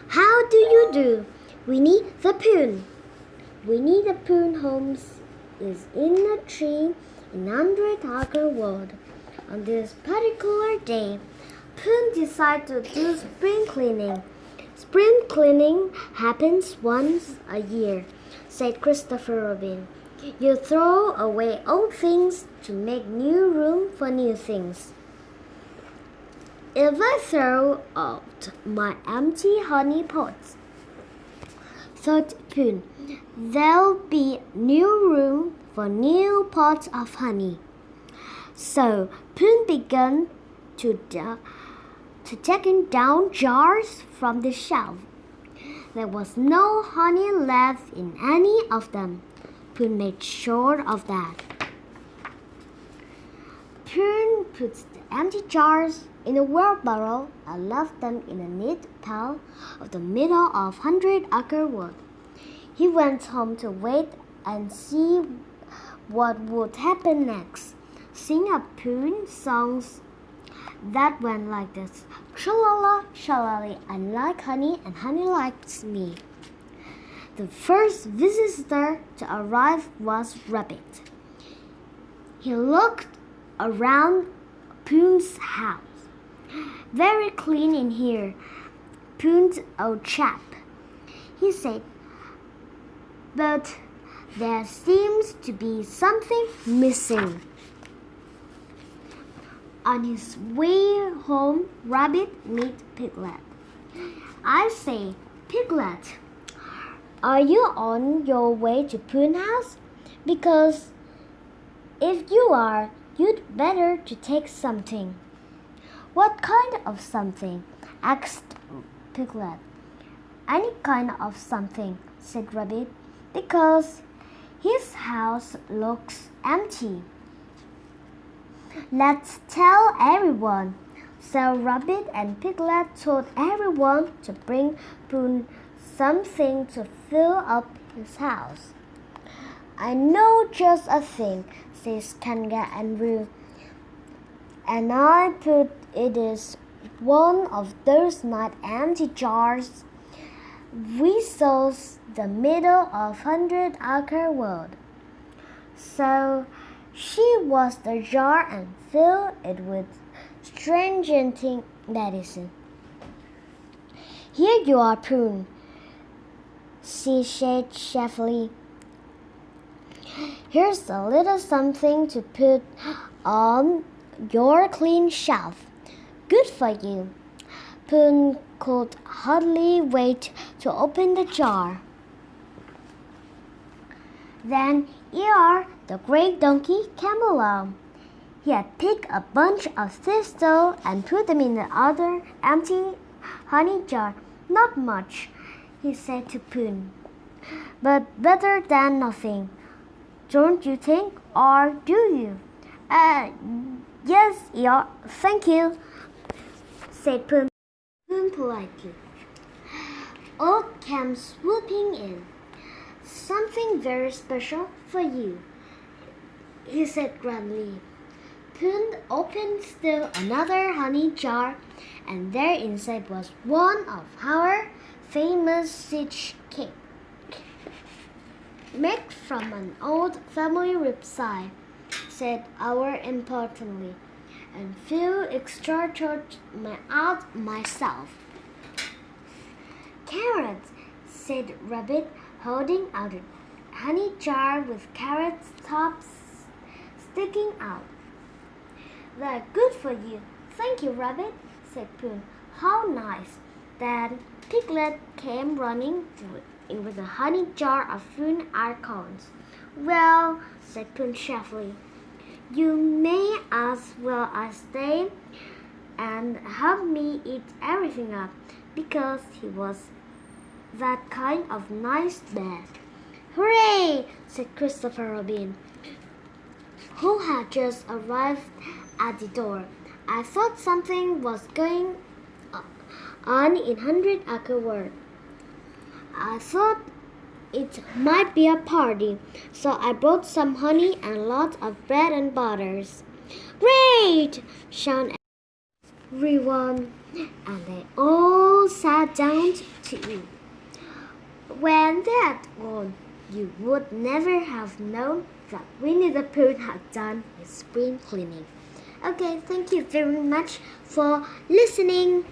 How do you do, Winnie the Pooh? Winnie the Pooh home is in a tree in 100-acre world. On this particular day, Pooh decided to do spring cleaning. Spring cleaning happens once a year, said Christopher Robin. You throw away old things to make new room for new things. If I throw out my empty honey pots, thought Pooh, there'll be new room for new pots of honey. So Pooh began to taking down jars from the shelf. There was no honey left in any of them. Pooh made sure of that. Pooh put the empty jars in a wheelbarrow and left them in a neat pile of the middle of 100-acre wood. He went home to wait and see what would happen next. Sing a Pooh songs that went like this: Shalala, shalali, I like honey and honey likes me. The first visitor to arrive was Rabbit. He looked around Pooh's house. Very clean in here, Pooh's old chap, he said. But there seems to be something missing. On his way home, Rabbit met Piglet. I say, Piglet, are you on your way to Pooh's house? Because if you are, you'd better to take something. What kind of something? Asked Piglet. Any kind of something, said Rabbit, because his house looks empty. Let's tell everyone. So Rabbit and Piglet told everyone to bring Pooh something to fill up his house. I know just a thing, says Kangaroo, and I put it is one of those nice empty jars we saw the middle of 100-acre world. So she washed the jar and filled it with stringent medicine. Here you are, Pooh, she said cheerfully. Here's a little something to put on your clean shelf. Good for you. Pooh could hardly wait to open the jar. Then Eeyore, the great donkey, came along. He had picked a bunch of thistles and put them in the other empty honey jar. Not much, he said to Pooh, but better than nothing. Don't you think, or do you? Yes, Eeyore, thank you, said Pooh politely. Out came swooping in. Something very special for you, he said grandly. Pooh opened still another honey jar, and there inside was one of our famous siege cake, made from an old family ribside, said Owl importantly, and feel extra charged out myself. Carrots, said Rabbit, holding out a honey jar with carrot tops sticking out. They're good for you. Thank you, Rabbit, said Pooh. How nice. Then Piglet came running with a honey jar of fruit acorns. Well, said Pooh cheerfully, you may as well stay and help me eat everything up, because he was that kind of nice bear. Hooray! Said Christopher Robin, who had just arrived at the door. I thought something was going on in 100-acre world. I thought it might be a party, so I brought some honey and lots of bread and butters. Great! Shouted everyone, and they all sat down to eat. When they had gone, you would never have known that Winnie the Pooh had done his spring cleaning. Okay, thank you very much for listening.